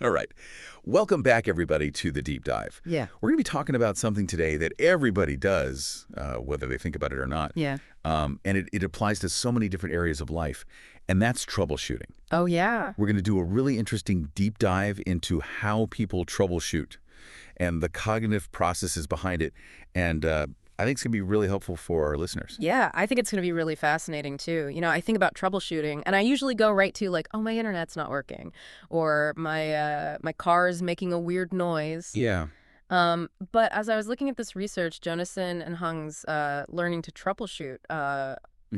All right. Welcome back, everybody, to the Deep Dive. Yeah. We're going to be talking about something today that everybody does, whether they think about it or not. Yeah. And it applies to so many different areas of life, and that's troubleshooting. Oh, yeah. We're going to do a really interesting deep dive into how people troubleshoot and the cognitive processes behind it. And I think it's going to be really helpful for our listeners. Yeah, I think it's going to be really fascinating, too. I think about troubleshooting, and I usually go right to, like, oh, my internet's not working, or my car is making a weird noise. Yeah. But as I was looking at this research, Jonasson and Hung's Learning to Troubleshoot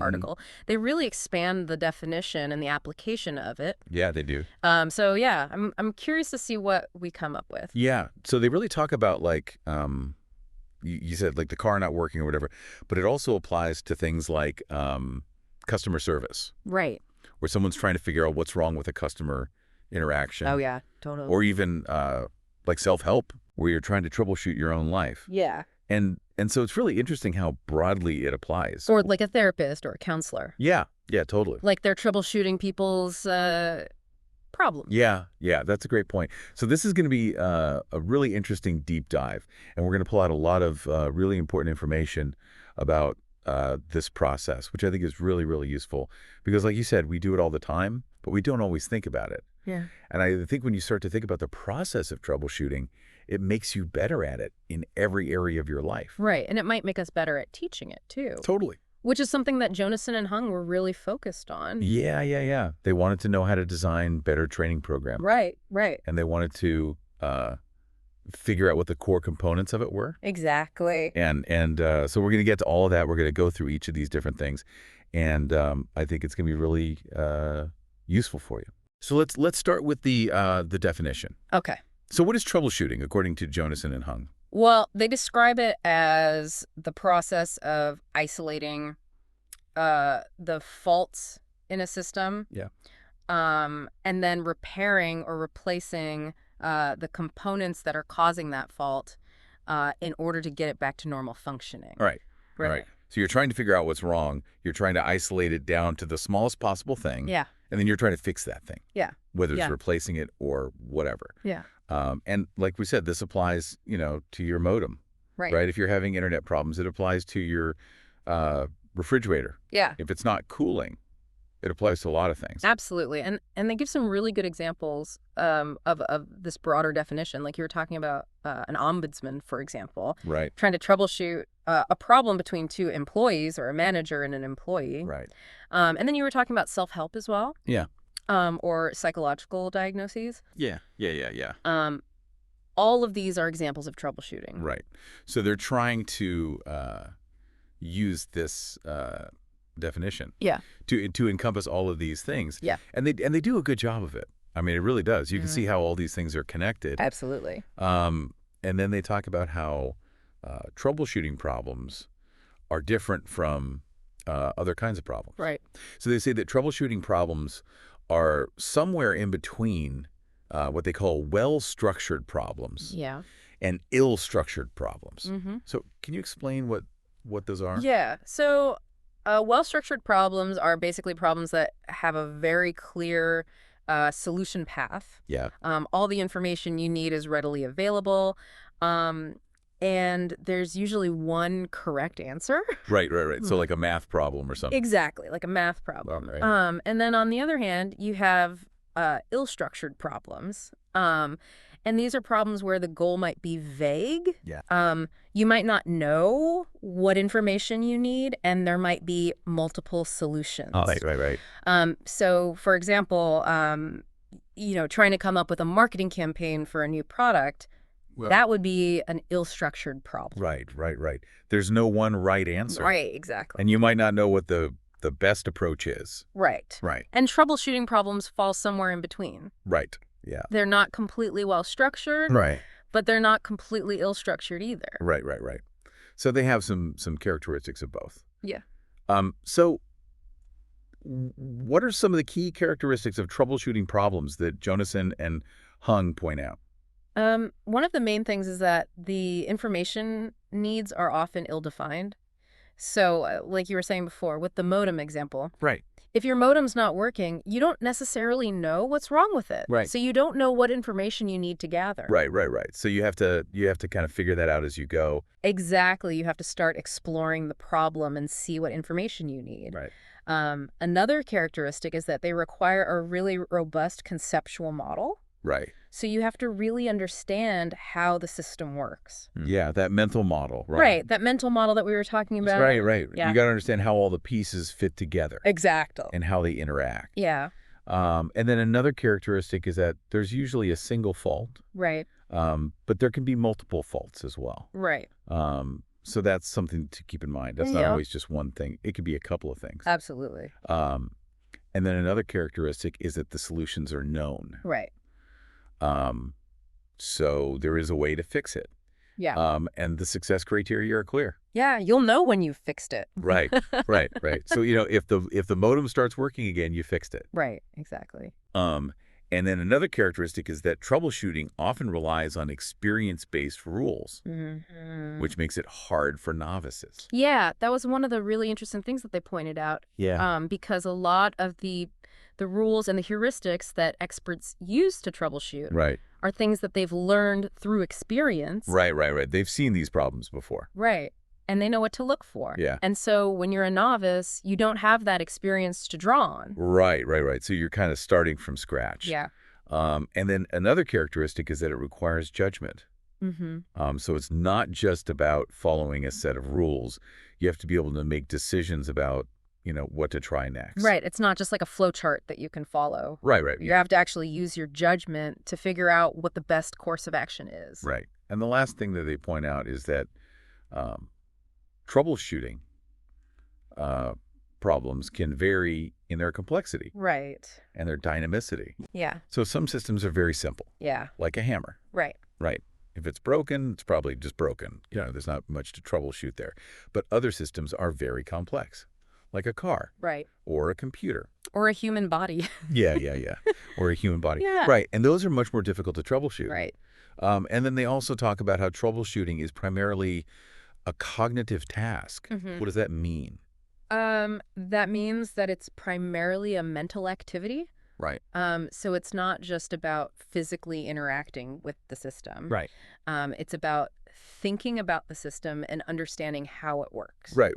article, they really expand the definition and the application of it. Yeah, they do. So, yeah, I'm curious to see what we come up with. Yeah. So they really talk about, like, you said, like, the car not working or whatever, but it also applies to things like customer service, Right. where someone's trying to figure out what's wrong with a customer interaction. Oh, yeah, totally. Or even like self-help, where you're trying to troubleshoot your own life. Yeah. And so it's really interesting how broadly it applies. Or like a therapist or a counselor. Yeah, totally. Like they're troubleshooting people's problems. Yeah, that's a great point. So this is going to be a really interesting deep dive, and we're going to pull out a lot of really important information about this process, which I think is really, really useful. Because like you said, we do it all the time, but we don't always think about it. Yeah. And I think when you start to think about the process of troubleshooting, it makes you better at it in every area of your life. Right. And it might make us better at teaching it, too. Totally. Which is something that Jonasson and Hung were really focused on. Yeah. They wanted to know how to design better training programs. Right. And they wanted to figure out what the core components of it were. Exactly. And so we're going to get to all of that. We're going to go through each of these different things. And I think it's going to be really useful for you. So let's start with the definition. Okay. So what is troubleshooting, according to Jonasson and Hung? Well, they describe it as the process of isolating the faults in a system. Yeah. And then repairing or replacing the components that are causing that fault in order to get it back to normal functioning. Right. So you're trying to figure out what's wrong. You're trying to isolate it down to the smallest possible thing. Yeah. And then you're trying to fix that thing. Yeah. Whether it's replacing it or whatever. Yeah. And like we said, this applies, to your modem. Right. If you're having internet problems, it applies to your refrigerator. Yeah. If it's not cooling, it applies to a lot of things. Absolutely. And they give some really good examples of this broader definition. Like you were talking about an ombudsman, for example. Right. Trying to troubleshoot a problem between two employees or a manager and an employee. Right. And then you were talking about self-help as well. Yeah. Or psychological diagnoses. Yeah. All of these are examples of troubleshooting. Right. So they're trying to use this definition. Yeah. To encompass all of these things. Yeah. And they do a good job of it. I mean, it really does. You can see how all these things are connected. Absolutely. And then they talk about how troubleshooting problems are different from other kinds of problems. Right. So they say that troubleshooting problems are somewhere in between what they call well-structured problems and ill-structured problems. So can you explain what those are? Yeah. So well-structured problems are basically problems that have a very clear solution path. Yeah. All the information you need is readily available. And there's usually one correct answer. Right. So like a math problem or something. Exactly, like a math problem. Right. And then on the other hand, you have ill-structured problems. And these are problems where the goal might be vague. Yeah. You might not know what information you need, and there might be multiple solutions. Oh, right. So, for example, trying to come up with a marketing campaign for a new product, that would be an ill-structured problem. Right. There's no one right answer. Right, exactly. And you might not know what the best approach is. Right. And troubleshooting problems fall somewhere in between. Right. Yeah. They're not completely well-structured. Right. But they're not completely ill-structured either. Right. So they have some characteristics of both. Yeah. So what are some of the key characteristics of troubleshooting problems that Jonasson and Hung point out? One of the main things is that the information needs are often ill-defined. So, like you were saying before, with the modem example, Right. If your modem's not working, you don't necessarily know what's wrong with it. Right. So you don't know what information you need to gather. Right. So you have to kind of figure that out as you go. Exactly. You have to start exploring the problem and see what information you need. Right. Another characteristic is that they require a really robust conceptual model. Right. So you have to really understand how the system works. Yeah, that mental model, right? Right. That mental model that we were talking about. Right. Yeah. You got to understand how all the pieces fit together Exactly. and how they interact. Yeah. And then another characteristic is that there's usually a single fault, Right. but there can be multiple faults as well. Right. So that's something to keep in mind. That's not always just one thing. It could be a couple of things. Absolutely. And then another characteristic is that the solutions are known. Right. So there is a way to fix it. Yeah. And the success criteria are clear. Yeah, you'll know when you fixed it. Right. So, if the modem starts working again, you fixed it. Right, exactly. And then another characteristic is that troubleshooting often relies on experience-based rules, which makes it hard for novices. Yeah, that was one of the really interesting things that they pointed out. Yeah. Because a lot of the rules and the heuristics that experts use to troubleshoot Right. are things that they've learned through experience. Right. They've seen these problems before. Right. And they know what to look for. Yeah. And so when you're a novice, you don't have that experience to draw on. Right. So you're kind of starting from scratch. Yeah. And then another characteristic is that it requires judgment. So it's not just about following a set of rules. You have to be able to make decisions about, what to try next. Right. It's not just like a flow chart that you can follow. Right. You have to actually use your judgment to figure out what the best course of action is. Right. And the last thing that they point out is that troubleshooting problems can vary in their complexity. Right. And their dynamicity. Yeah. So some systems are very simple. Yeah. Like a hammer. Right. Right. If it's broken, it's probably just broken. There's not much to troubleshoot there. But other systems are very complex, like a car. Right. Or a computer. Or a human body. Yeah. Or a human body. Yeah. Right. And those are much more difficult to troubleshoot. Right. And then they also talk about how troubleshooting is primarily a cognitive task. What does that mean? That means that it's primarily a mental activity. Right. So it's not just about physically interacting with the system. Right. It's about thinking about the system and understanding how it works. Right.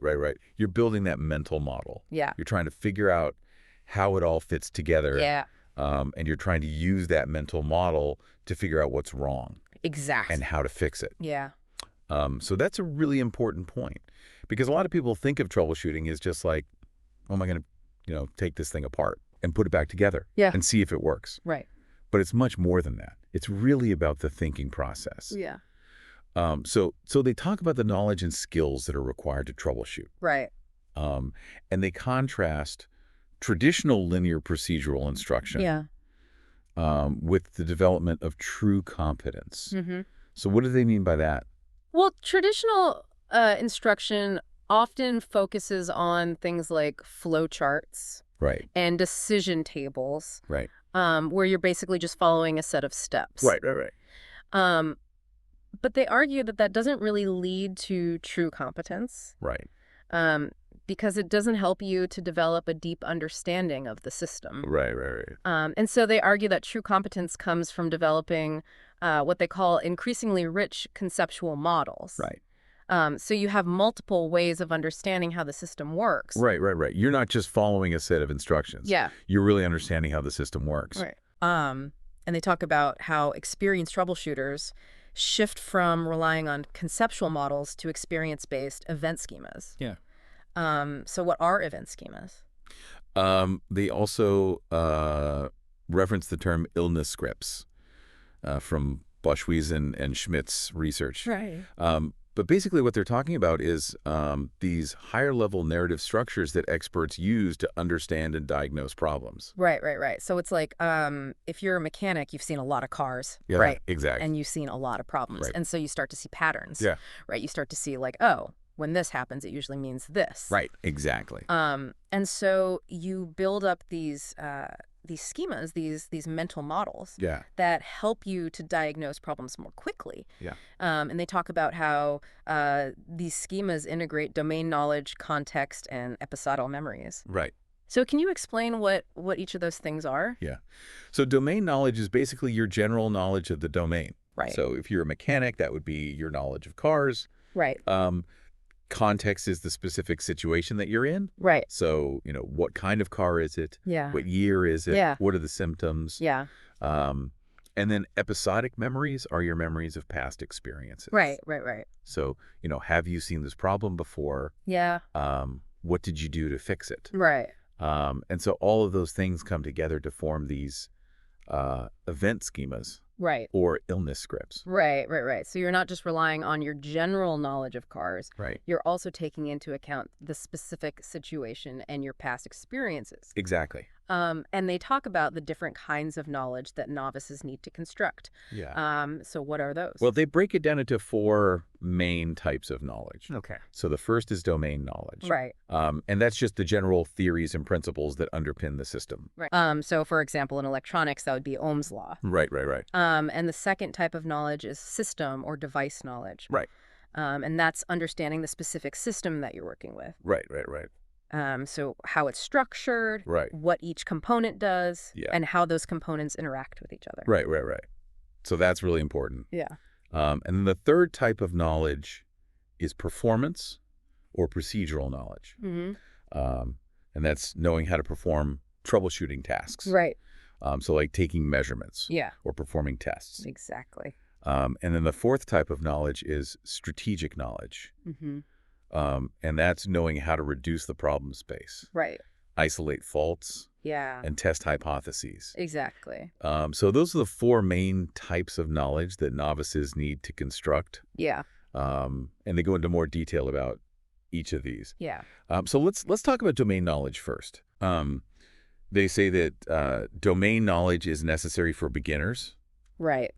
You're building that mental model. Yeah. You're trying to figure out how it all fits together. Yeah. And you're trying to use that mental model to figure out what's wrong. Exactly. And how to fix it. Yeah. So that's a really important point, because a lot of people think of troubleshooting as just like, oh, am I going to, take this thing apart and put it back together and see if it works. Right. But it's much more than that. It's really about the thinking process. Yeah. So they talk about the knowledge and skills that are required to troubleshoot. Right. And they contrast traditional linear procedural instruction with the development of true competence. So what do they mean by that? Well, traditional instruction often focuses on things like flow charts and decision tables, where you're basically just following a set of steps. Right. But they argue that that doesn't really lead to true competence. Right. Because it doesn't help you to develop a deep understanding of the system. Right. And so they argue that true competence comes from developing what they call increasingly rich conceptual models. Right. So you have multiple ways of understanding how the system works. Right. You're not just following a set of instructions. Yeah. You're really understanding how the system works. Right. And they talk about how experienced troubleshooters shift from relying on conceptual models to experience-based event schemas. Yeah. So what are event schemas? They also reference the term illness scripts from Boschwiesen and Schmidt's research. Right. But basically what they're talking about is these higher-level narrative structures that experts use to understand and diagnose problems. Right. So it's like if you're a mechanic, you've seen a lot of cars, Yeah, right? exactly. And you've seen a lot of problems. Right. And so you start to see patterns. Yeah. Right? You start to see like, oh, when this happens, it usually means this. Right, exactly. And so you build up these schemas, these mental models that help you to diagnose problems more quickly. Yeah. And they talk about how these schemas integrate domain knowledge, context, and episodal memories. Right. So can you explain what each of those things are? Yeah. So domain knowledge is basically your general knowledge of the domain. Right. So if you're a mechanic, that would be your knowledge of cars. Right. Context is the specific situation that you're in. Right. So, what kind of car is it? Yeah. What year is it? Yeah. What are the symptoms? Yeah. And then episodic memories are your memories of past experiences. Right. So, have you seen this problem before? Yeah. What did you do to fix it? Right. And so all of those things come together to form these event schemas. Right. Or illness scripts. Right. So you're not just relying on your general knowledge of cars. Right. You're also taking into account the specific situation and your past experiences. Exactly. And they talk about the different kinds of knowledge that novices need to construct. Yeah. So what are those? Well, they break it down into 4 main types of knowledge. Okay. So the first is domain knowledge. Right. And that's just the general theories and principles that underpin the system. Right. So for example, in electronics, that would be Ohm's law. Right. And the second type of knowledge is system or device knowledge. Right. And that's understanding the specific system that you're working with. Right. So how it's structured, right, what each component does, yeah, and how those components interact with each other. Right. So that's really important. Yeah. And then the third type of knowledge is performance or procedural knowledge. Mm-hmm. And that's knowing how to perform troubleshooting tasks. Right. So like taking measurements. Yeah. Or performing tests. Exactly. And then the fourth type of knowledge is strategic knowledge. Mm-hmm. And that's knowing how to reduce the problem space. Right. Isolate faults. Yeah. And test hypotheses. Exactly. So those are the 4 main types of knowledge that novices need to construct. Yeah. And they go into more detail about each of these. Yeah. So let's talk about domain knowledge first. They say that domain knowledge is necessary for beginners. Right.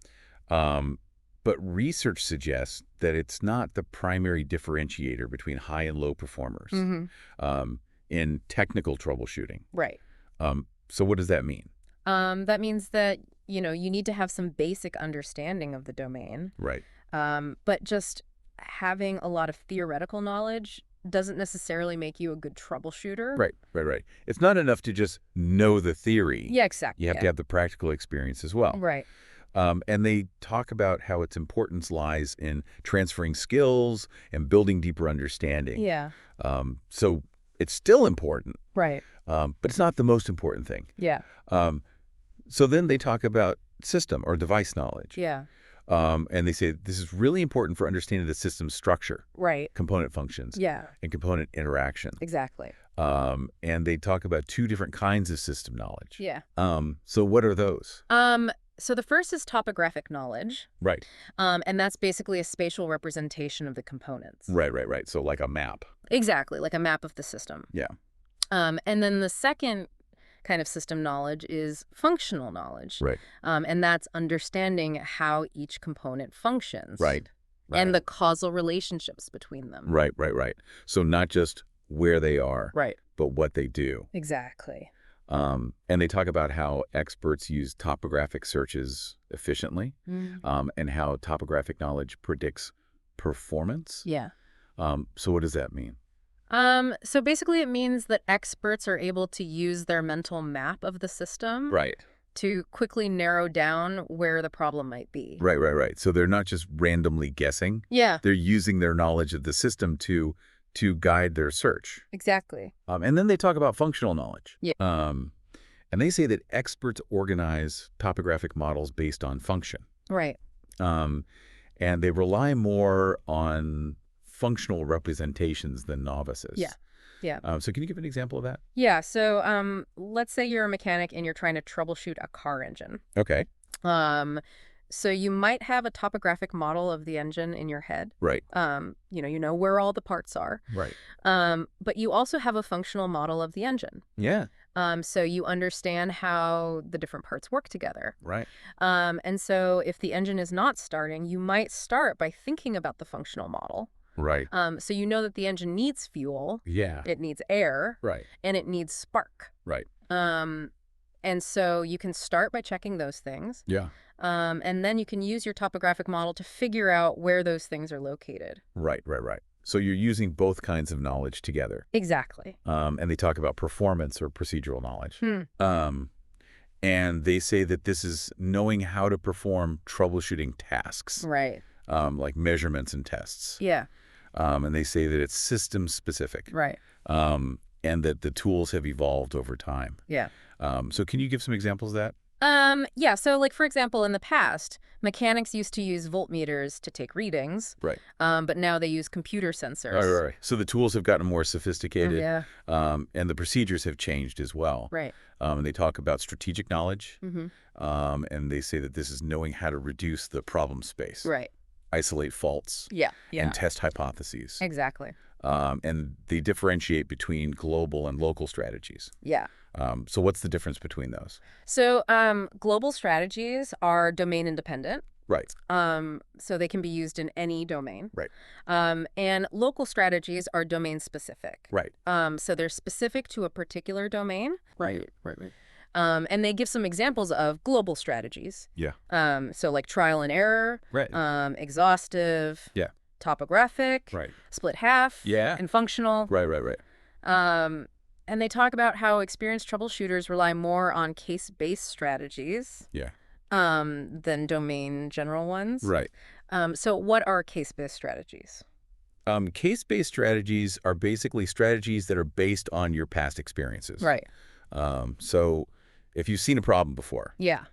But research suggests that it's not the primary differentiator between high and low performers in technical troubleshooting. Right. So what does that mean? That means that, you need to have some basic understanding of the domain. Right. But just having a lot of theoretical knowledge doesn't necessarily make you a good troubleshooter. Right. It's not enough to just know the theory. Yeah, exactly. You have to have the practical experience as well. Right. And they talk about how its importance lies in transferring skills and building deeper understanding. Yeah. So it's still important. Right. But it's not the most important thing. Yeah. So then they talk about system or device knowledge. Yeah. And they say this is really important for understanding the system's structure. Right. Component functions. Yeah. And component interaction. Exactly. And they talk about 2 different kinds of system knowledge. Yeah. So what are those? So the first is topographic knowledge. Right. And that's basically a spatial representation of the components. Right. So like a map. Exactly, like a map of the system. Yeah. And then the second kind of system knowledge is functional knowledge. Right. And that's understanding how each component functions. Right. And the causal relationships between them. Right. So not just where they are. Right. But what they do. Exactly. And they talk about how experts use topographic searches efficiently, and how topographic knowledge predicts performance. Yeah. So what does that mean? So basically it means that experts are able to use their mental map of the system. Right. To quickly narrow down where the problem might be. Right. So they're not just randomly guessing. Yeah. They're using their knowledge of the system to guide their search. Exactly. And then they talk about functional knowledge. Yeah. And they say that experts organize topographic models based on function. Right. And they rely more on functional representations than novices. Yeah. So can you give an example of that? Yeah. So let's say you're a mechanic and you're trying to troubleshoot a car engine. Okay. So you might have a topographic model of the engine in your head. Right. You know where all the parts are. Right. But you also have a functional model of the engine. Yeah. So you understand how the different parts work together. Right. And so if the engine is not starting, you might start by thinking about the functional model. Right. So you know that the engine needs fuel. Yeah. It needs air. Right. And it needs spark. Right. And so you can start by checking those things. Yeah. And then you can use your topographic model to figure out where those things are located. Right. So you're using both kinds of knowledge together. Exactly. And they talk about performance or procedural knowledge. Hmm. And they say that this is knowing how to perform troubleshooting tasks. Right. Like measurements and tests. Yeah. And they say that it's system specific. Right. And that the tools have evolved over time. Yeah. So can you give some examples of that? Yeah, so like for example, in the past, mechanics used to use voltmeters to take readings. Right. But now they use computer sensors. Right. So the tools have gotten more sophisticated. Yeah. And the procedures have changed as well. Right. And they talk about strategic knowledge. Mm-hmm. And they say that this is knowing how to reduce the problem space. Right. Isolate faults. Yeah. And test hypotheses. Exactly. And they differentiate between global and local strategies. Yeah. So what's the difference between those? So global strategies are domain independent. Right. So they can be used in any domain. Right. And local strategies are domain specific. Right. So they're specific to a particular domain. Right. And they give some examples of global strategies. Yeah. So like trial and error. Right. Exhaustive. Yeah. Topographic. Right. Split half. Yeah. And functional. Right. And they talk about how experienced troubleshooters rely more on case-based strategies. Yeah. Than domain general ones. Right. So what are case-based strategies? Case-based strategies are basically strategies that are based on your past experiences. Right. So if you've seen a problem before, Yeah.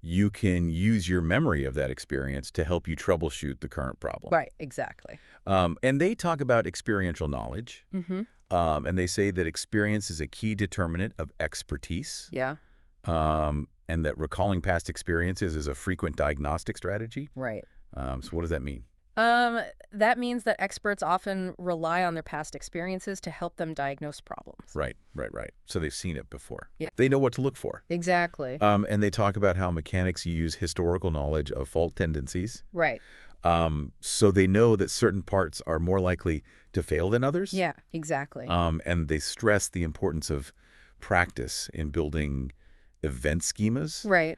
You can use your memory of that experience to help you troubleshoot the current problem. Right, exactly. And they talk about experiential knowledge. Mm-hmm. And they say that experience is a key determinant of expertise. Yeah. And that recalling past experiences is a frequent diagnostic strategy. Right. So what does that mean? That means that experts often rely on their past experiences to help them diagnose problems. Right. So they've seen it before. Yeah. They know what to look for. Exactly. And they talk about how mechanics use historical knowledge of fault tendencies. Right. So they know that certain parts are more likely to fail than others. Yeah, exactly. And they stress the importance of practice in building event schemas. Right.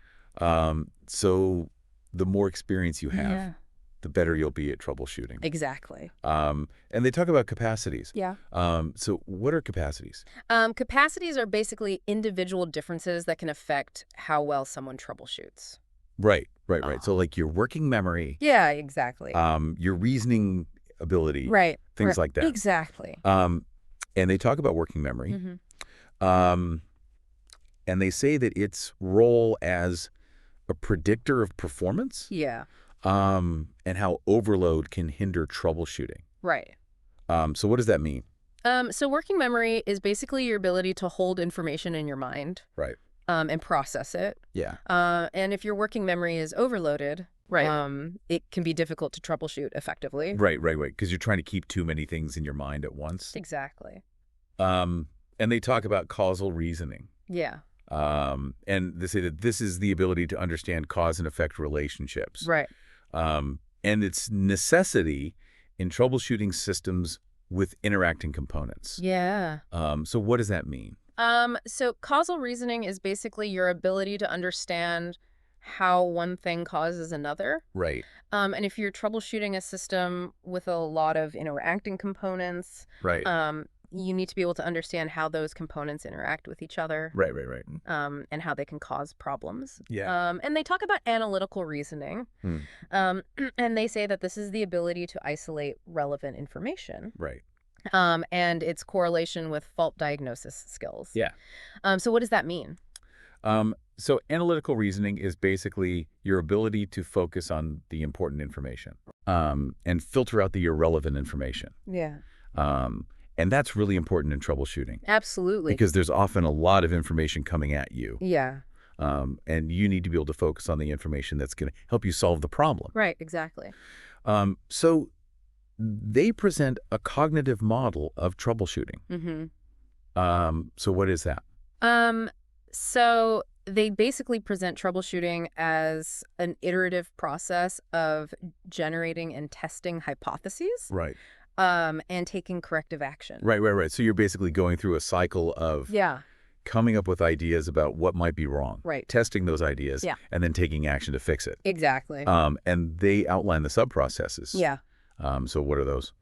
So the more experience you have, Yeah. the better you'll be at troubleshooting. Exactly. And they talk about capacities. Yeah. So what are capacities? Capacities are basically individual differences that can affect how well someone troubleshoots. Right. So like your working memory. Yeah, exactly. Your reasoning ability. Right. Things like that. Exactly. And they talk about working memory. Mm-hmm. And they say that its role as a predictor of performance. Yeah. And how overload can hinder troubleshooting. Right. So what does that mean? So working memory is basically your ability to hold information in your mind. Right. And process it. Yeah. And if your working memory is overloaded, it can be difficult to troubleshoot effectively. Right. Because you're trying to keep too many things in your mind at once. Exactly. And they talk about causal reasoning. Yeah. And they say that this is the ability to understand cause and effect relationships. Right. And its necessity in troubleshooting systems with interacting components. Yeah. So what does that mean? So causal reasoning is basically your ability to understand how one thing causes another. Right. And if you're troubleshooting a system with a lot of interacting components, Right. You need to be able to understand how those components interact with each other. Right. And how they can cause problems. Yeah. And they talk about analytical reasoning. And they say that this is the ability to isolate relevant information. Right. And its correlation with fault diagnosis skills. Yeah. So what does that mean? So analytical reasoning is basically your ability to focus on the important information and filter out the irrelevant information. Yeah. And that's really important in troubleshooting. Absolutely. Because there's often a lot of information coming at you. Yeah. And you need to be able to focus on the information that's going to help you solve the problem. Right, exactly. So they present a cognitive model of troubleshooting. Mm-hmm. So what is that? So they basically present troubleshooting as an iterative process of generating and testing hypotheses. Right. And taking corrective action. Right. So you're basically going through a cycle of coming up with ideas about what might be wrong. Right. Testing those ideas. Yeah. And then taking action to fix it. Exactly. And they outline the sub-processes. Yeah. So what are those?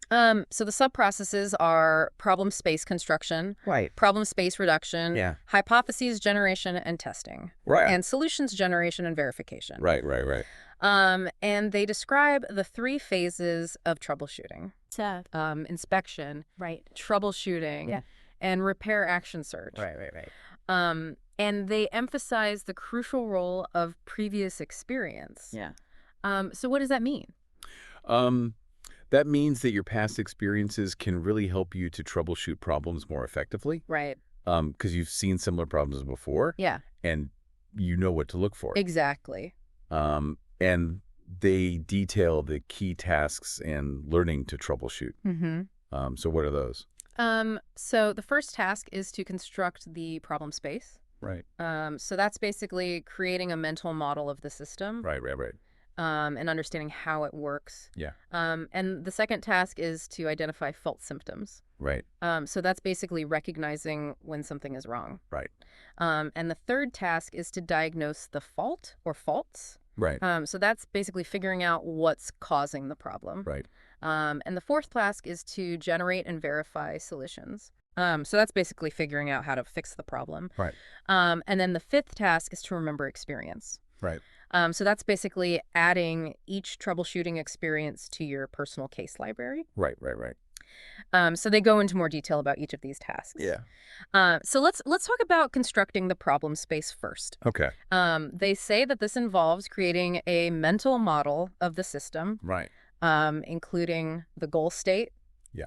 So the sub-processes are problem space construction, Right. problem space reduction, Yeah. hypotheses generation and testing, Right. and solutions generation and verification. Right. And they describe the three phases of troubleshooting. Inspection, troubleshooting, and repair action search. Right. And they emphasize the crucial role of previous experience. So what does that mean? That means that your past experiences can really help you to troubleshoot problems more effectively. Right. Because you've seen similar problems before. Yeah. And you know what to look for. Exactly. And they detail the key tasks and learning to troubleshoot. So what are those? So the first task is to construct the problem space. Right. So that's basically creating a mental model of the system. Right. And understanding how it works. Yeah. And the second task is to identify fault symptoms. Right. So that's basically recognizing when something is wrong. Right. And the third task is to diagnose the fault or faults. Right. So that's basically figuring out what's causing the problem. Right. And the fourth task is to generate and verify solutions. So that's basically figuring out how to fix the problem. Right. And then the fifth task is to remember experience. Right. So that's basically adding each troubleshooting experience to your personal case library. Right. So they go into more detail about each of these tasks. Yeah. So let's talk about constructing the problem space first. Okay. They say that this involves creating a mental model of the system. Right. Including the goal state,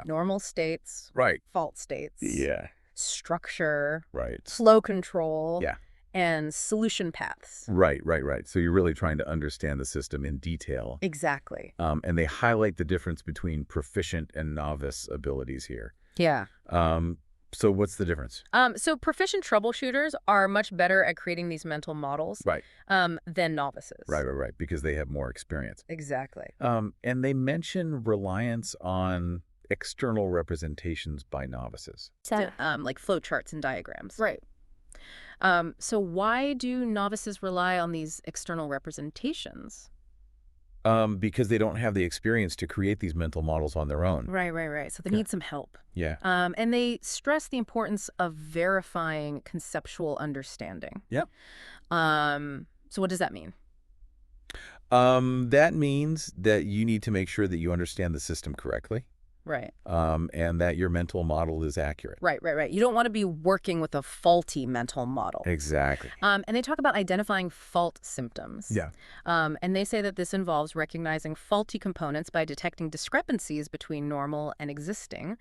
normal states, right, fault states, structure, right, flow control, yeah, and solution paths. Right. So you're really trying to understand the system in detail. Exactly. And they highlight the difference between proficient and novice abilities here. Yeah. So what's the difference? So proficient troubleshooters are much better at creating these mental models, right, than novices. Right, because they have more experience. Exactly. And they mention reliance on external representations by novices. Like flowcharts and diagrams. Right. So why do novices rely on these external representations? Because they don't have the experience to create these mental models on their own. Right. So they need some help. Yeah. And they stress the importance of verifying conceptual understanding. Yep. So what does that mean? That means that you need to make sure that you understand the system correctly. Right. And that your mental model is accurate. Right. You don't want to be working with a faulty mental model. Exactly. And they talk about identifying fault symptoms. Yeah. And they say that this involves recognizing faulty components by detecting discrepancies between normal and existing.